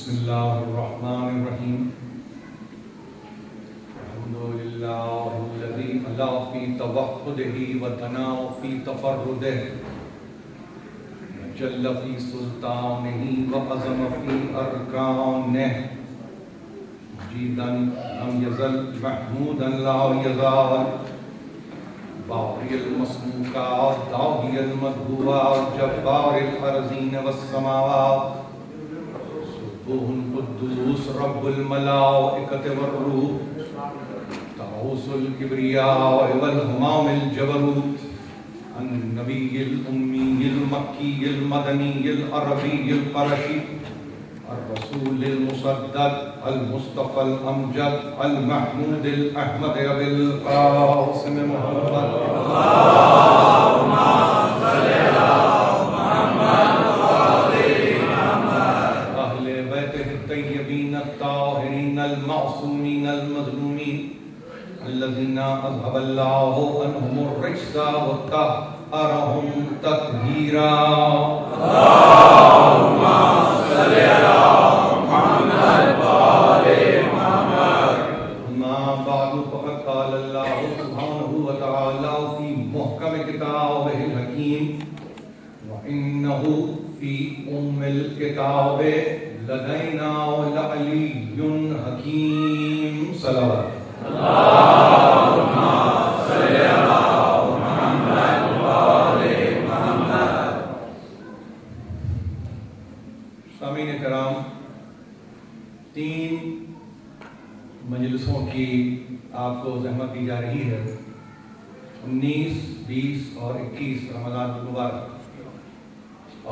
بسم اللہ الرحمن الرحیم الحمدللہ الذی علا فی توحدہ وتنا فی تفردہ جل فی سلطانہ وعظم فی ارکانہ مجیدا لم یزل محمودا لا یزال باقی المسموکات داعی المدعوات جبار الارضین والسماوات سبوح قدوس رب الملائکۃ والروح تعوذ الکبریاء والہمام الجبروت النبی الامی المکی المدنی العربی القرشی الرسول المصدق المصطفى الامجد المحمود الاحمد ابی القاسم محمد اللهم صل على محمد وآل محمد اہل بیتہ الطیبین الطاہرین المعصومین المظلومین الذين اذهب الله عنهم الرجس وطهرهم تطهيرا اللهم صل على محمد وآل محمد اما بعد فقد قال الله سبحانه وتعالى في محكم كتابه الحكيم وإنه في الكتاب لدينا لعلي حكيم صلوات اللهم صل على محمد وآل محمد. سامعین کرام، 3 مجلسوں کی آپ کو زحمت دی جا رہی ہے، 19، 20 اور 21 رمضان المبارک،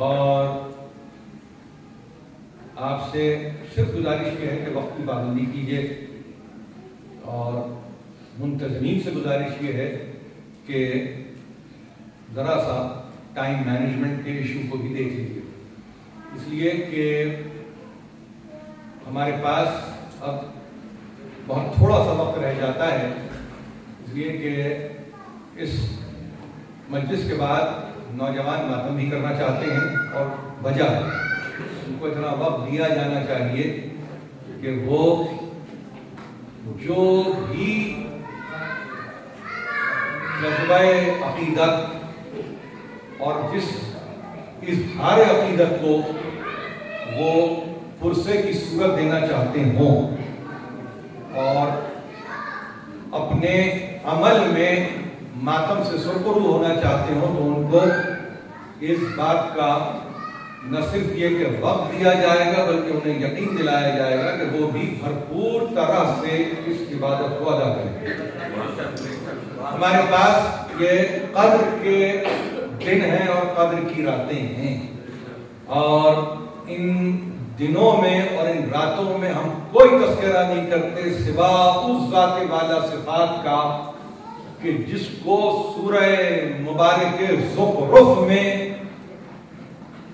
اور آپ سے صرف گزارش یہ ہے کہ وقت کی پابندی کیجیے، اور منتظمین سے گزارش یہ ہے کہ ذرا سا ٹائم مینجمنٹ کے ایشو کو بھی دیکھ لیجیے، اس لیے کہ ہمارے پاس اب بہت تھوڑا سا وقت رہ جاتا ہے، اس لیے کہ اس مجلس کے بعد نوجوان ماتم بھی کرنا چاہتے ہیں، اور وجہ ہے ان کو اتنا وقت دیا جانا چاہیے کہ وہ جو بھی جذبہ عقیدت اور جس اظہار عقیدت کو وہ پرسے کی صورت دینا چاہتے ہوں اور اپنے عمل میں ماتم سے سرخرو ہونا چاہتے ہوں، تو ان کو اس بات کا نہ صرف یہ کہ وقت دیا جائے گا بلکہ انہیں یقین دلایا جائے گا کہ وہ بھی بھرپور طرح سے اس عبادت کو ادا کریں. ہمارے پاس یہ قدر کے دن ہیں اور قدر کی راتیں ہیں، اور ان دنوں میں اور ان راتوں میں ہم کوئی تذکرہ نہیں کرتے سوا اس ذات والا صفات کا کہ جس کو سورہ مبارک زخرف میں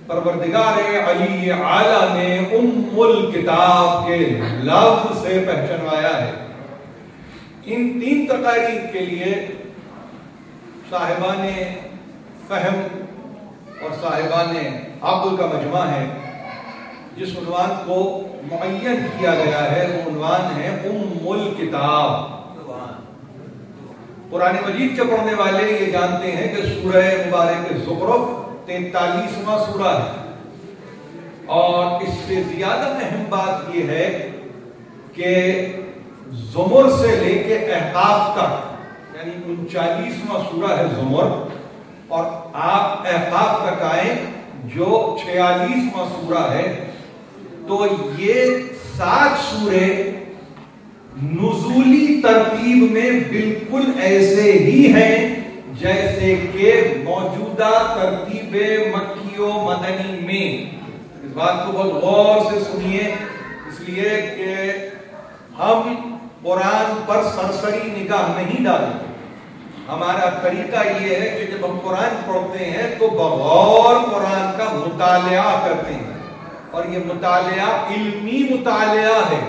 پروردگار علی اعلیٰ نے ام الکتاب کے لفظ سے پہچانوایا ہے. ان 3 تقاریر کے لیے صاحبان فہم اور صاحبان عقل کا مجمع ہے. جس عنوان کو معین کیا گیا ہے وہ عنوان ہے ام الکتاب. قرآن مجید کے پڑھنے والے یہ جانتے ہیں کہ سورہ مبارک زخرف 43واں سورہ ہے، اور اس سے زیادہ اہم بات یہ ہے کہ زمر سے لے کے احقاف تک، یعنی 39واں سورہ ہے زمر، اور آپ احقاف تک آئیں جو 46واں سورہ ہے، تو یہ 7 سورے نزولی ترتیب میں بالکل ایسے ہی ہیں جیسے کہ موجودہ ترتیب مکی و مدنی میں. اس بات کو بہت غور سے سنیے، اس لیے کہ ہم قرآن پر سرسری نگاہ نہیں ڈالتے. ہمارا طریقہ یہ ہے کہ جب ہم قرآن پڑھتے ہیں تو بغور قرآن کا مطالعہ کرتے ہیں، اور یہ مطالعہ علمی مطالعہ ہے.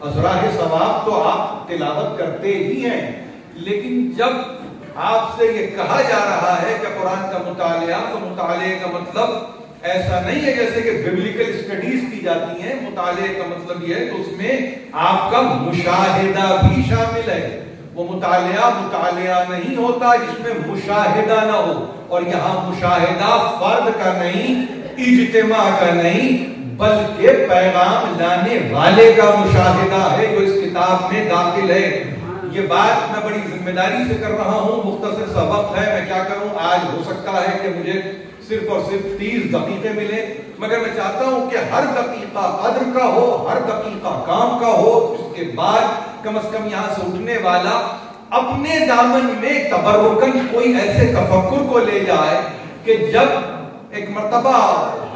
ازراہ ثواب تو آپ تلاوت کرتے ہی ہیں، لیکن جب آپ سے یہ کہا جا رہا ہے کہ قرآن کا مطالعہ، تو مطالعے کا مطلب ایسا نہیں ہے جیسے کہ ببلیکل اسٹڈیز کی جاتی ہیں، مطالعے کا مطلب یہ ہے کہ اس میں آپ کا مشاہدہ بھی شامل ہے. وہ مطالعہ نہیں ہوتا جس میں مشاہدہ نہ ہو، اور یہاں مشاہدہ فرد کا نہیں، اجتماع کا نہیں، بلکہ پیغام لانے والے کا مشاہدہ ہے جو اس کتاب میں داخل ہے. یہ بات میں بڑی ذمہ داری سے کر رہا ہوں، مختصر سا وقت ہے، میں کیا کروں، آج ہو سکتا ہے کہ مجھے صرف اور صرف 30 دقیقے ملے، مگر میں چاہتا ہوں کہ ہر دقیقہ قدر کا ہو، ہر دقیقہ کام کا ہو. اس کے بعد کم از کم یہاں سے اٹھنے والا اپنے دامن میں تبرکن کوئی ایسے تفکر کو لے جائے کہ جب ایک مرتبہ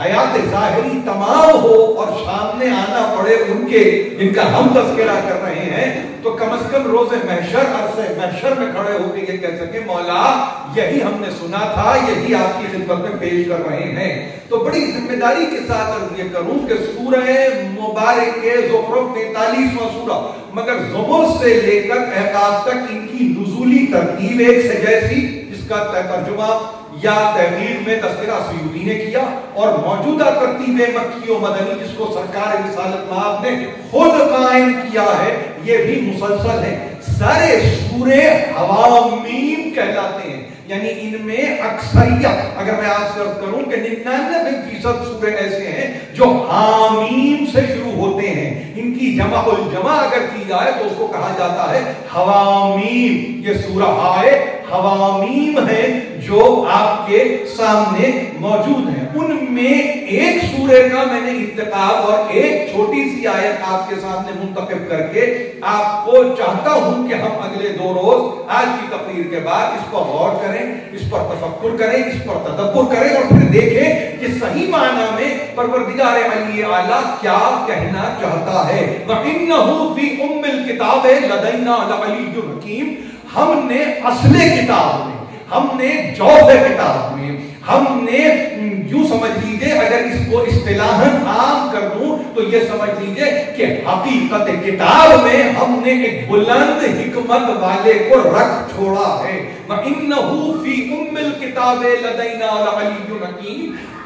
حیات ظاہری تمام ہو اور سامنے آنا پڑے ان کے جن کا ہم تذکرہ کر رہے ہیں، تو کم از کم روز محشر عرصے محشر میں کھڑے ہو کے یہ کہہ سکے مولا یہی ہم نے سنا تھا، یہی آپ کی خدمت میں پیش کر رہے ہیں. تو بڑی ذمہ داری کے ساتھ عرض یہ کروں کہ سورہ مبارک زخرف 43واں سورہ، مگر زمر سے لے کر احقاف تک ان کی نزولی ترتیب ایک سے جیسی، جس کا ترجمہ یا تحریر میں تذکرہ سیوطی نے کیا، اور موجودہ ترتیب مکی و مدنی جس کو سرکار رسالت مآب نے خود قائم کیا ہے، یہ بھی مسلسل ہے. سارے سورے حوامیم کہلاتے ہیں، یعنی ان میں اکثریت، اگر میں آپ سے عرض کروں کہ 99% سورے ایسے ہیں جو حامیم سے شروع ہوتے ہیں. ان کی جمع الجمع اگر کی جائے تو اس کو کہا جاتا ہے حوامیم. یہ سورہ آئے حوامیم ہے جو آپ کے سامنے موجود ہیں. ان میں ایک سورے کا میں نے انتخاب اور ایک چھوٹی سی آیت آپ کے سامنے منتخب کر کے آپ کو چاہتا ہوں کہ ہم اگلے 2 روز آج کی تقریر کے بعد اس پر غور کریں، اس پر تفکر کریں، اس پر تدبر کریں، اور پھر دیکھیں کہ صحیح معنی میں پروردگار علی اعلیٰ کیا کہنا چاہتا ہے. وَإِنَّهُ فِي أُمِّ الْكِتَابِ لَدَيْنَا لَعَلِيٌّ حَكِيمٌ. ہم نے اصل کتاب میں، ہم نے جوہر کتاب میں، ہم نے یوں سمجھ لیجئے، اگر اس کو اصطلاحاً عام کر دوں تو یہ سمجھ لیجئے کہ حقیقت کتاب میں ہم نے ایک بلند حکمت والے کو رکھ چھوڑا ہے. وَإِنَّهُ فِي أُمِّ الْكِتَابِ لَدَيْنَا لَعَلِيٌّ حَكِيمٌ.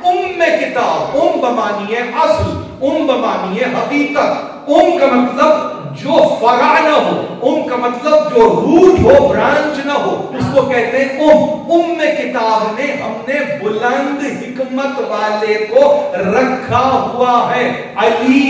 کتاب، بمانی ہے اصل، بمانی ہے حقیقت. کا مطلب جو فرع نہ ہو، کا مطلب جو روٹ ہو، برانچ نہ ہو، اس کو کہتے ہیں کتاب میں ہم نے بلند حکمت والے کو رکھا ہوا ہے. علی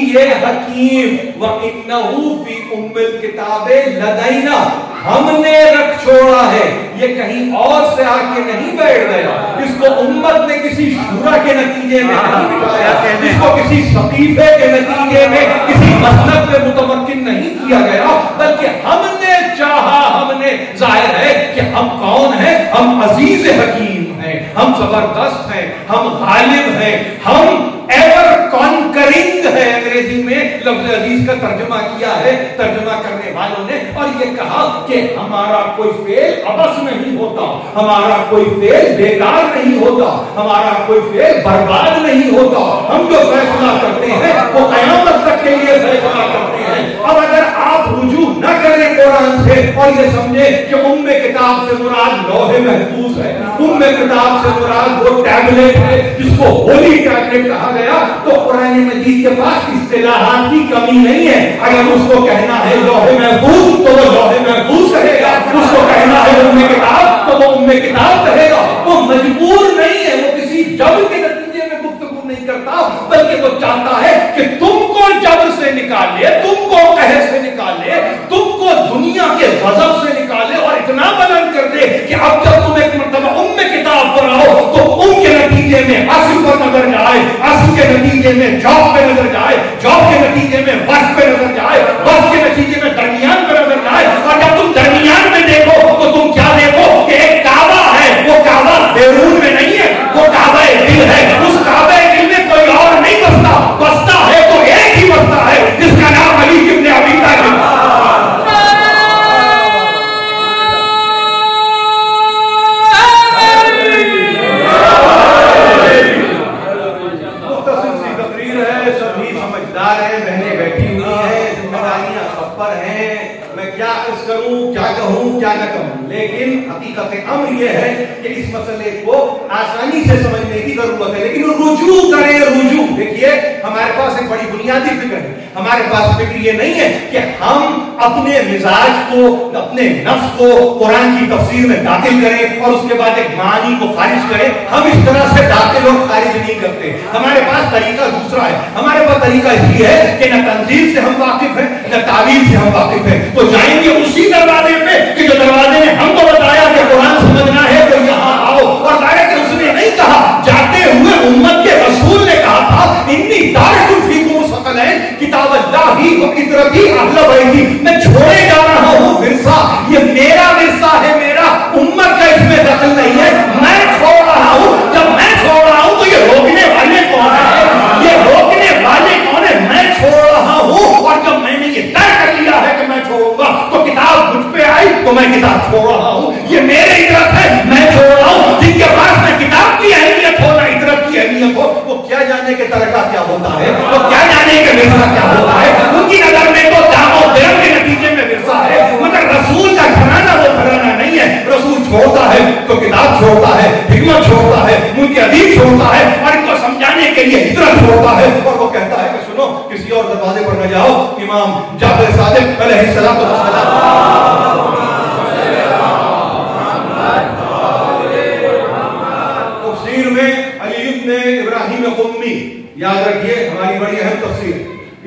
حکیم. وَإِنَّهُ فِي أُمِّ الْكِتَابِ لَدَيْنَا. ہم نے رکھ چھوڑا ہے. یہ کہیں اور سے آ کے نہیں بیٹھ گیا، اس کو امت نے کسی شورا کے نتیجے میں نہیں بٹھایا، اس کو کسی سقیفے کے نتیجے میں کسی مسلک میں متمکن نہیں کیا گیا، بلکہ ہم نے چاہا، ہم نے ظاہر ہے کہ ہم کون ہیں، ہم عزیز حکیم ہیں، ہم زبردست ہیں، ہم غالب ہیں، ہم ایور کانکرنگ ہے. انگریزی میں لفظ عزیز کا ترجمہ کیا ہے ترجمہ کرنے والوں نے، اور یہ کہا کہ ہمارا کوئی فعل عبث نہیں ہوتا، ہمارا کوئی فعل بیکار نہیں ہوتا، ہمارا کوئی فعل برباد نہیں ہوتا. ہم جو فیصلہ کرتے ہیں وہ قیامت تک کے لیے فیصلہ کرتے ہیں. اب اگر آپ رجوع نہ کریں قرآن سے اور یہ سمجھیں کہ کتاب سے مراد لوح محفوظ ہے، کتاب سے مراد وہ ٹیبلٹ ہے جس کو ہولی ٹیبلٹ کہا گیا، تو قرآن مجید کے پاس اصطلاحات کی کمی نہیں ہے. اگر اس کو کہنا ہے لوح محفوظ تو وہ لوح محفوظ کہے گا، اس کو کہنا ہے کتاب تو وہ کتاب کہے گا. وہ مجبور نہیں ہے، وہ کسی جبر کے نتیجے میں گفتگو نہیں کرتا، بلکہ وہ چاہتا ہے کہ تم کو جبر سے نکالے، تم کو قہر سے نکالے، تم کو دنیا کے غضب سے نکالے، اور اتنا بلند کر دے کہ اب جب تم ایک مرتبہ کتاب پر آؤ تو کے نتیجے میں اصل پر نظر جائے، اصل کے نتیجے میں جاب پہ نظر جائے، جاب کے نتیجے میں وقت پہ نظر جائے، وقت کے نتیجے میں درمیان پہ نظر جائے. اور جب تم درمیان میں دیکھو تو تم کیا دیکھو کہ ایک کعبہ ہے، وہ کعبہ بیرون میں نہیں ہے، وہ کعبہ دل ہے. اس کعبہ دل میں کوئی اور نہیں بستا، بستا ہے تو ایک ہی بستا ہے جس کا نام علی ابن ابی طالب. بہنیں بیٹھی ہوئی عرض کروں، کیا کہوں، کیا نہ کہوں، لیکن حقیقت امر یہ ہے کہ اس مسئلے کو آسانی سے سمجھنے کی ضرورت ہے، لیکن رجوع کریں، رجوع۔ دیکھیے ہمارے پاس ایک بڑی بنیادی فکر ہے، ہمارے پاس فکر یہ نہیں ہے کہ ہم اپنے مزاج کو، اپنے نفس کو قرآن کی تفسیر میں داخل کریں اور اس کے بعد ایک معنی کو خارج کریں۔ ہم اس طرح سے داخل اور خارج نہیں کرتے، ہمارے پاس طریقہ دوسرا ہے۔ ہمارے پاس طریقہ اس لیے ہے کہ نہ تنزیل سے ہم واقف ہیں، نہ تعویل سے ہم واقف ہیں، تو جائیں گے اسی دروازے پہ کہ جو دروازے نے ہم کو بتایا کہ قرآن سمجھنا ہے تو یہاں آؤ، اور ظاہر کہ اس نے نہیں کہا، جاتے ہوئے امت کے رسول نے کہا تھا انی تارک فیکم ثقلین کتاب اللہ و عترتی اہل بیتی، میں چھوڑے جا رہا ہوں ورثہ، یہ میرا ورثہ ہے، میرا، امت کا اس میں دخل نہیں ہے، میں چھوڑ رہا ہوں۔ جب میں چھوڑ رہا ہوں تو یہ روکنے والے کون ہیں؟ یہ روکنے والے کون ہیں؟ میں چھوڑ رہا ہوں، اور جب میں نے یہ طے کر لیا ہے کہ میں چھوڑوں گا تو کتاب مجھ پہ آئی تو میں کتاب چھوڑ رہا ہوں، یہ میرے عطرت ہے، میں چھوڑ رہا ہوں۔ جن کے پاس نہ کتاب کی اہمیت ہو نہ عطرت کی اہمیت ہو، وہ کیا جانے کہ ترکہ کیا ہوتا ہے، وہ کیا جانے کہ ورثہ کیا ہوتا ہے۔ ان کی نظر میں تو دام و درم کے نتیجے میں ورثہ ہے، مگر رسول کا گھرانہ وہ گھرانہ نہیں ہے۔ رسول چھوڑتا ہے تو کتاب چھوڑتا ہے، حکمت چھوڑتا ہے، ان کے ادیب چھوڑتا ہے، اور ان کو سمجھانے کے لیے عطرت چھوڑتا ہے، اور وہ کہتا ہے کہ سنو کسی اور دروازے پر نہ جاؤ۔ امام جعفر صادق علیہ السلام تفسیر میں علی ابن ابراہیم قمی، یاد رکھیے ہماری بڑی اہم تفسیر،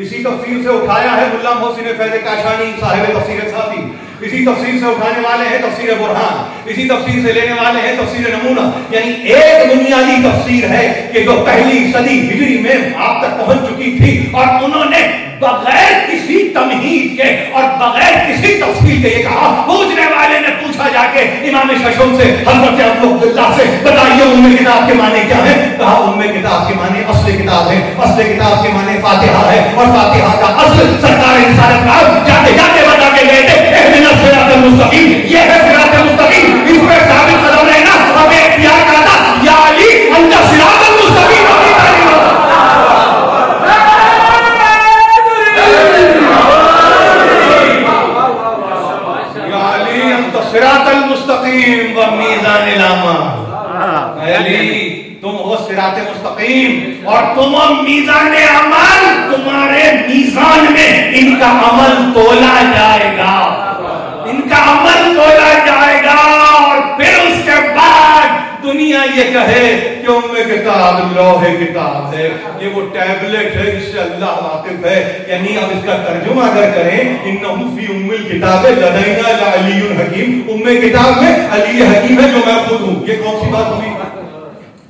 اسی تفسیر سے اٹھایا ہے ملا محسن فیض کاشانی صاحب تفسیر صافی، اسی تفسیر سے اٹھانے والے ہیں تفسیر برہان، اسی تفسیر سے لینے والے ہیں تفسیر نمونہ، یعنی ایک بنیادی تفسیر ہے کہ جو پہلی صدی ہجری میں آپ تک پہنچ چکی تھی، اور انہوں نے بغیر کسی تمہید کے اور بغیر کسی تفصیل کے یہ کہا۔ پوچھنے والے نے پوچھا جا کے امام ششم سے، حضرت ابو عبداللہ سے، بتائیے ام کتاب کے معنی کیا ہے؟ کہا ام کتاب کے معنی اصل کتاب ہے، اصل کتاب کے معنی فاتحہ ہے، اور فاتحہ کا اصل سرکار رسالت کا جاتے جاتے بتا کے گئے تھے اہدنا الصراط المستقیم، یہ ہے صراط المستقیم، اس پہ ثابت قدم رہنا، اب اختیار کہا تھا یا علی انت صراط المستقیم، صراط المستقیم و میزان العمل، علی تم ہو صراط مستقیم اور تم ہو میزان عمل، تمہارے میزان میں ان کا عمل تولا جائے گا، ان کا عمل تولا جائے گا، اور پھر اس کے بعد دنیا یہ کہے کہ ام کتاب لوح کتاب ہے، یہ وہ ٹیبلٹ ہے جس سے اللہ واقف ہے، یعنی اب اس کا ترجمہ اگر کریں انہم فی ام الکتاب لدینا لعلی حکیم، ام کتاب میں علی حکیم ہے جو میں خود ہوں، یہ کون سی بات ہوئی؟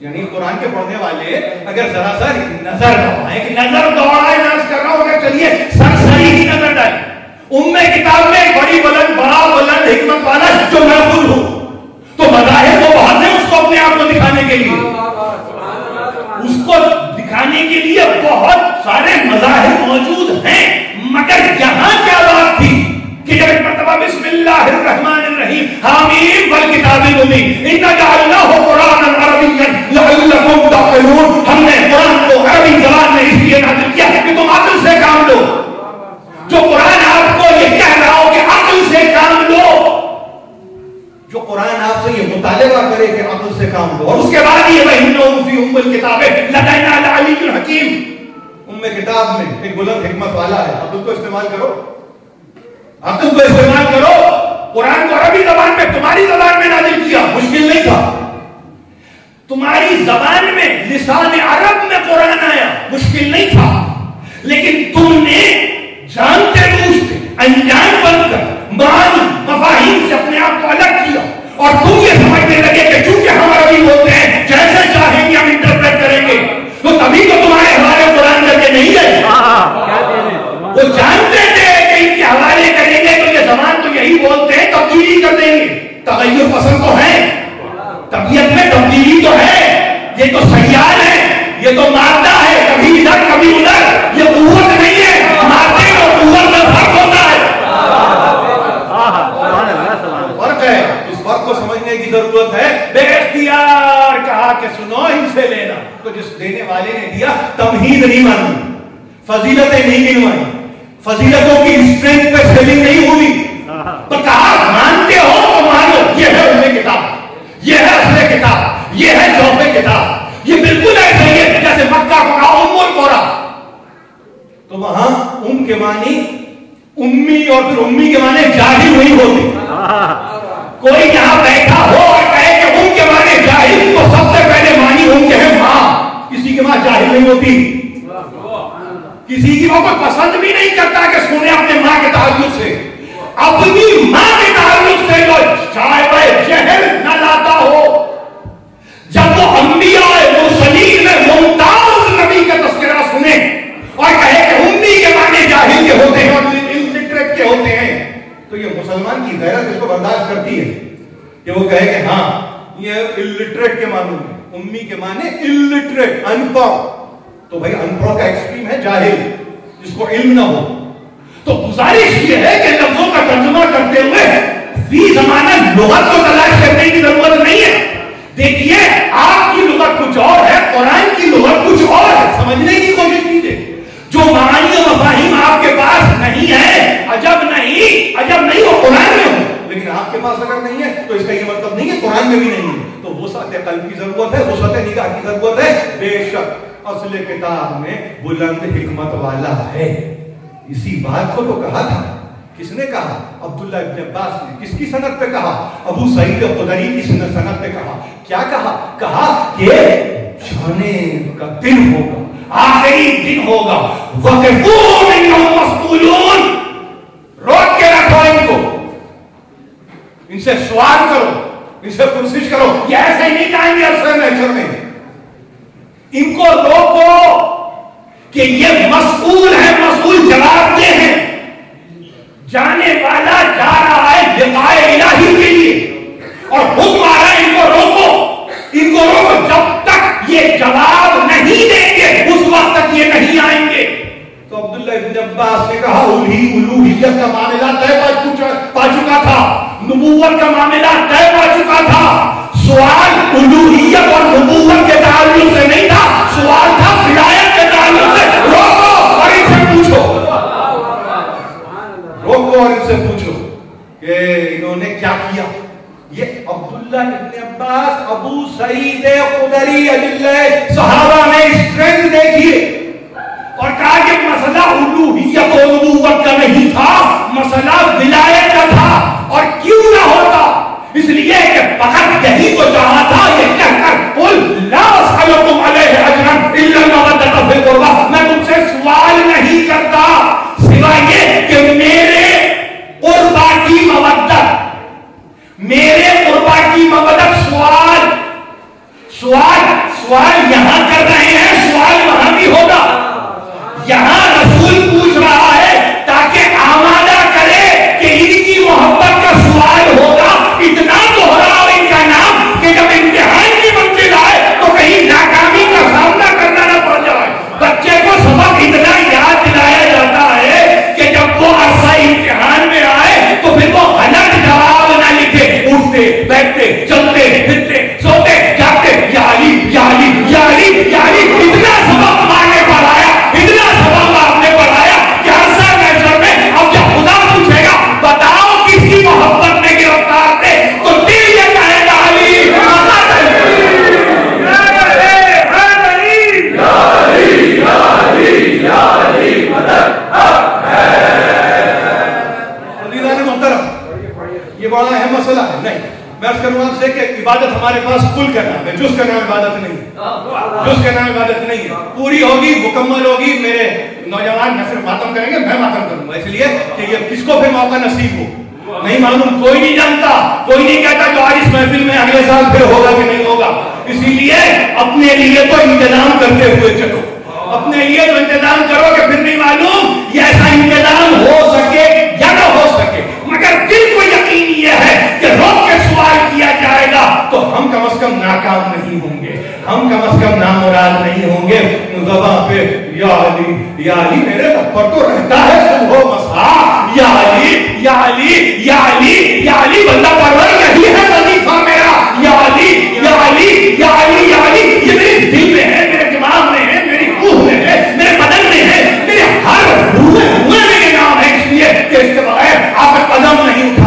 یعنی قرآن کے پڑھنے والے اگر ذرا سا نظر دوڑائیں، کہ نظر دوڑائیں، میں کر رہا ہوں اگر چلیے سرسری ہی نظر ڈالیں، ام کتاب میں بڑی بلند، بڑا بلند حکمت والا جو میں خود ہوں، تو مظاہر وہ بہت ہے اس کو اپنے آپ کو دکھانے کے لیے، اس کو دکھانے کے لیے بہت سارے مظاہر موجود ہیں، مگر یہاں کیا بات تھی کہ جب ایک مرتبہ بسم اللہ الرحمن الرحیم حامیم والکتاب المبین انا جعلناہ قرآنا عربیا لعلکم تعقلون، ہم نے قرآن کو عربی زبان میں اس لیے نازل کیا کہ تم عقل سے کام لو، جو قرآن آپ کو یہ کہہ رہا ہو کہ عقل سے کام لو، جو قرآن آپ سے یہ مطالبہ کرے کہ عقل سے کام لو، اور اس کے بعد یہ وَإِنَّهُمْ فِي أُمِّ الْكِتَابِ لَدَيْنَا لَعَلِيٌّ حَكِيمٌ، ام کتاب میں ایک بلند حکمت والا ہے، عقل کو استعمال کرو، عقل کو استعمال کرو۔ قرآن کو عربی زبان میں تمہاری زبان میں نازل کیا، مشکل نہیں تھا، تمہاری زبان میں لسان عرب میں قرآن آیا، مشکل نہیں تھا، لیکن تم نے جانتے بوجھتے انجان بن کر معانی مفاہیم سے اپنے آپ کو الگ کیا، اور تم یہ سمجھنے لگے کہ چونکہ ہم عربی بولتے ہیں جیسے چاہیں گے ہم انٹرپریٹ کریں گے، تو تبھی تو تمہارے حوالے قرآن کر کے نہیں گئے، وہ جانتے تھے کہ ان کے حوالے کریں گے تو یہ زبان تو یہی بولتے ہیں، تبدیلی کر دیں گے، تغیر پسند تو ہے، طبیعت میں تبدیلی تو ہے، یہ تو سیال ہے، یہ تو مادہ ہے، کبھی ادھر کبھی ادھر، یہ قوت نہیں ہے، مادے اور قوت میں فرق ہوتا ہے، فرق ہے، اس فرق کو سمجھنے کی ضرورت ہے۔ بے اختیار کہا کہ سنو ان سے لینا، تو جس دینے والے نے دیا تمہید نہیں مانی، فضیلتیں نہیں گنوائی، فضیلتوں کی اسٹرینتھ پہ سیلنگ نہیں ہوئی، تو کہا مانتے ہو تو مانو یہ ہے ام کتاب، یہ ہے اصل کتاب، یہ ہے جوف کتاب، یہ بالکل ایسا ہی ہے جیسے مکہ کو کہا ام القرآن۔ تو وہاں ام کے معنی امی اور پھر امی کے معنی جاہل نہیں ہوتے۔ کوئی یہاں بیٹھا ہو اور کہے کہ ام کے معنی جاہل، تو سب سے پہلے معنی ام کے ہے ماں۔ کسی کی ماں جاہل نہیں ہوتی، کسی کی وہ کوئی پسند بھی نہیں کرتا کہ سنے اپنے ماں کے تعلق سے، اپنی ماں کے تعلق سے جو چائے جہل نہ لاتا ہو۔ جب وہ انبیاء مرسلین میں ممتاز نبی کا تذکرہ سنے اور کہے کہ امی کے معنی جاہل کے ہوتے ہیں اور الٹریٹ کے ہوتے ہیں، تو یہ مسلمان کی غیرت اس کو برداشت کرتی ہے کہ وہ کہے کہ ہاں یہ الٹریٹ کے معنی ہے، امی کے معنی الٹریٹ، ان پڑھ۔ تو بھائی ان پڑھ کا ایکسٹریم ہے جاہل، جس کو علم نہ ہو۔ تو گزارش یہ ہے کہ لفظوں کا ترجمہ کرتے ہوئے فی زمانہ لغت کو تلاش کرنے کی ضرورت نہیں ہے۔ دیکھیے آپ کی لغت کچھ اور ہے، قرآن کی لغت کچھ اور ہے، سمجھنے کی کوشش کیجیے۔ جو معانی و مفاہیم آپ کے پاس نہیں ہے، عجب نہیں وہ قرآن میں ہو، لیکن آپ کے پاس اگر نہیں ہے تو اس کا یہ مطلب نہیں ہے قرآن میں بھی نہیں ہے۔ تو وسعت قلب کی ضرورت ہے، وسعت نگاہ کی ضرورت ہے۔ بے شک اصل کتاب میں بلند حکمت والا ہے۔ اسی بات کو تو کہا تھا، کس نے کہا؟ عبداللہ ابن عباس نے۔ کس کی سند پہ کہا؟ ابو سعید خدری کی سند پہ کہا۔ کیا کہا؟ کہا کہ جانے کا دن ہوگا، آخری دن ہوگا، وَقِفُوهُمْ إِنَّهُمْ مَسْئُولُونَ، روک کے رکھو ان کو، ان سے سوال کرو، ان سے پرسش کرو، یہ ایسے ہی نہیں جائیں گے افسر محشر میں۔ ان کو روکو کہ یہ مسئول ہے، مسئول جواب دے ہیں، جانے والا جا رہا ہے لقائے الہی کے لیے اور حکم آ رہا ہے ان کو روکو، ان کو روکو، جب تک یہ جواب نہیں دیں گے اس وقت تک یہ نہیں آئیں گے۔ تو عبداللہ ابن عباس نے کہا الوہیت کا معاملہ طے پا چکا تھا، نبوت کا معاملہ طے پا چکا تھا، سوال الوہیت اور نبوت کے تعلق سے نہیں تھا، سوال تھا ولایت کے تعلق سے۔ روکو اور ان سے پوچھو، روکو اور ان سے پوچھو کہ انہوں نے کیا کیا۔ یہ عبداللہ ابن عباس، ابو سعید خدری، اجلہ صحابہ میں اسٹرینتھ دیکھیے، اور کہا کہ مسئلہ الوہیت و نبوت کا نہیں تھا، مسئلہ ولایت کا تھا۔ اور کیوں نہ ہوتا؟ اس لیے کہ فقط یہی تو چاہا تھا یہ کہہ کر قل لا اسألکم علیہ اجرا الا المودۃ فی القربى، میں تم سے سوال نہیں کرتا سوائے یہ کہ میرے قربا کی مودت، میرے قربا کی مودت۔ سوال یہاں کر رہے ہیں، سوال وہاں بھی ہوگا۔ یہاں رسول پوچھ رہا ہے تاکہ آمادہ کرے کہ ان کی محبت کا سوال ہوگا۔ اتنا دوہراؤ ان کا نام کہ جب امتحان کی منزل آئے تو کہیں ناکامی کا سامنا کرنا نہ پڑ جائے۔ بچے کو سبق اتنا یاد دلایا جاتا ہے کہ جب وہ عرصہ امتحان میں آئے تو پھر وہ غلط جواب نہ لکھے، اٹھتے بیٹھتے چلتے پھرتے سوتے جاگتے یا علی یا علی یا علی یا علی، اتنا سبق مانگنے پر آیا، اتنا سبق آپ نے پڑھایا کہ عرصہ محشر میں اب جب خدا پوچھے گا بتاؤ کس کی محبت میں گرفتار تھے، تو دل یہ کہے گا علی یہ بڑا اہم مسئلہ ہے۔ نہیں میں عرض کروں آپ سے کہ عبادت ہمارے پاس کل کا نام ہے، جز کا نام عبادت نہیں ہے، جز کا نام عبادت نہیں ہے۔ پوری ہوگی، مکمل ہوگی، میرے نوجوان نہ صرف ماتم کریں گے، میں ماتم کروں گا، اس لیے کہ یہ کس کو پھر موقع نصیب ہو نہیں معلوم، کوئی نہیں جانتا، کوئی نہیں کہتا جو آج اس محفل میں اگلے سال پھر ہوگا کہ نہیں ہوگا۔ اسی لیے اپنے لیے تو انتظام کرتے ہوئے چلو، اپنے لیے تو انتظام کرو کہ پھر نہیں معلوم یہ ایسا انتظام ہو سکے یا نہ ہو سکے، مگر دل کو یقین یہ ہے کہ روک کے سوال کیا جائے گا تو ہم کم از کم ناکام نہیں ہوں گے، ہم کم از کم نامراد نہیں ہوں گے۔ زبان پہ یا علی یا علی میرے لب پر تو رہتا ہے صبح و مساء، یا علی یا علی یا علی یا علی، بندہ پرور یہی ہے وظیفہ میرا، یا علی یا علی یا علی یا علی، یہ میرے دل میں ہے، میرے دماغ میں ہے، میری روح میں ہے، میرے بدن میں ہے، میرے ہر روح میں یہ نام ہے، اس لیے کہ اس کے بغیر آپ قدم نہیں اٹھا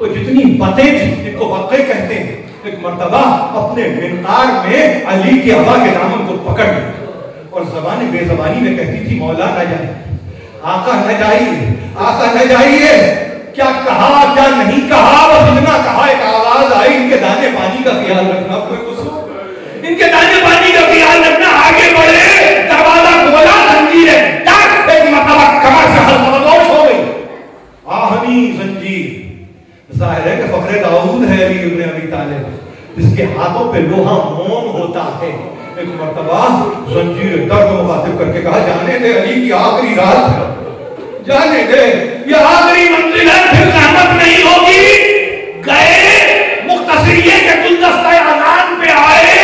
تو جتنی بتیں تھیں جن کو واقع کہتے ہیں، ایک مرتبہ اپنے منقار میں علی کی ابا کے دامن کو پکڑ لیا اور زبان بے زبانی میں کہتی تھی مولا نہ جائیے، آقا نہ جائیے، آقا نہ جائیے۔ کیا کہا کیا نہیں کہا، بس اتنا کہا، ایک آواز آئی ان کے دانے پانی کا خیال رکھنا، ان کے دانے پانی کا خیال رکھنا، آگے بڑھے، دروازہ کھولا، زنجیریں ٹاک، ایک مرتبہ کمر سے خاموش ہو گئی، آہنی زنجیر۔ ظاہر ہے کہ فخر داؤد ہے علی ابن ابی طالب، جس کے ہاتھوں پہ لوہا موم ہوتا ہے۔ ایک مرتبہ زنجیر درد مخاطب کر کے کہا جانے دے، علی کی آخری رات ہے، جانے دے، یہ آخری منزل ہے، پھر زحمت نہیں ہوگی۔ گئے، مختصریے کے گلدستہ اذان پہ آئے،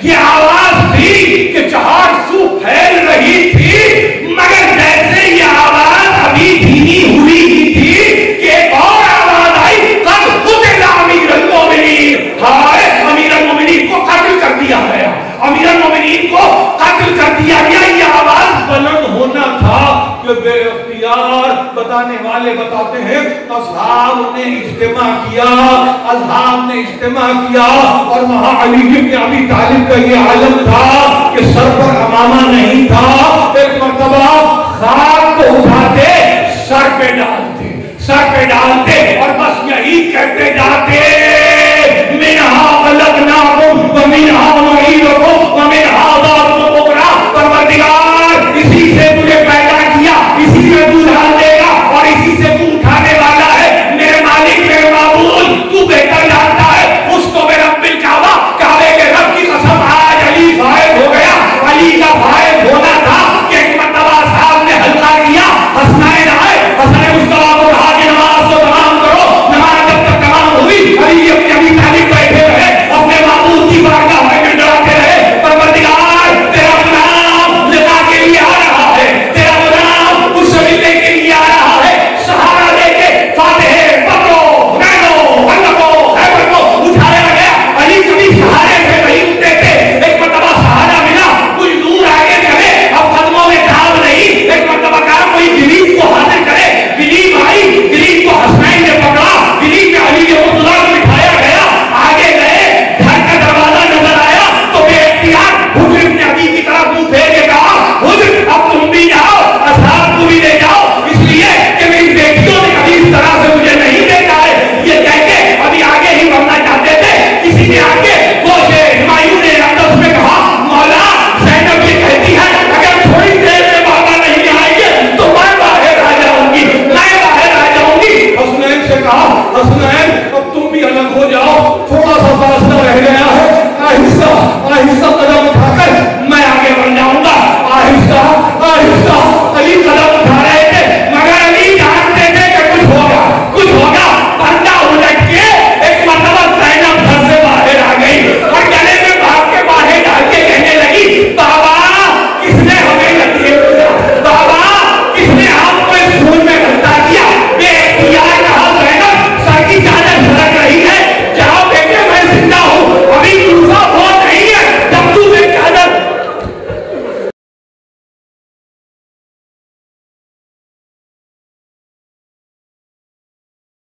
یہ آواز تھی کہ چہار سو پھیل رہی تھی، مگر جیسے یہ آواز ابھی دھیمی ہوئی ہی تھی کہ ایک اور آواز آئی، قد قتل امیر المومنین، ہائے امیر المومنین کو قتل کر دیا گیا، امیر المومنین کو قتل کر دیا گیا۔ یہ آواز بلند ہونا تھا کہ بے اختیار بتانے والے بتاتے ہیں اصحاب نے اجتماع کیا، اصحاب نے اجتماع کیا اور وہاں علی بن ابی طالب کا یہ عالم تھا کہ سر پر امامہ نہیں تھا۔ ایک مرتبہ خاک کو اٹھاتے، سر پہ ڈالتے، سر پہ ڈالتے اور بس یہی کہتے جاتے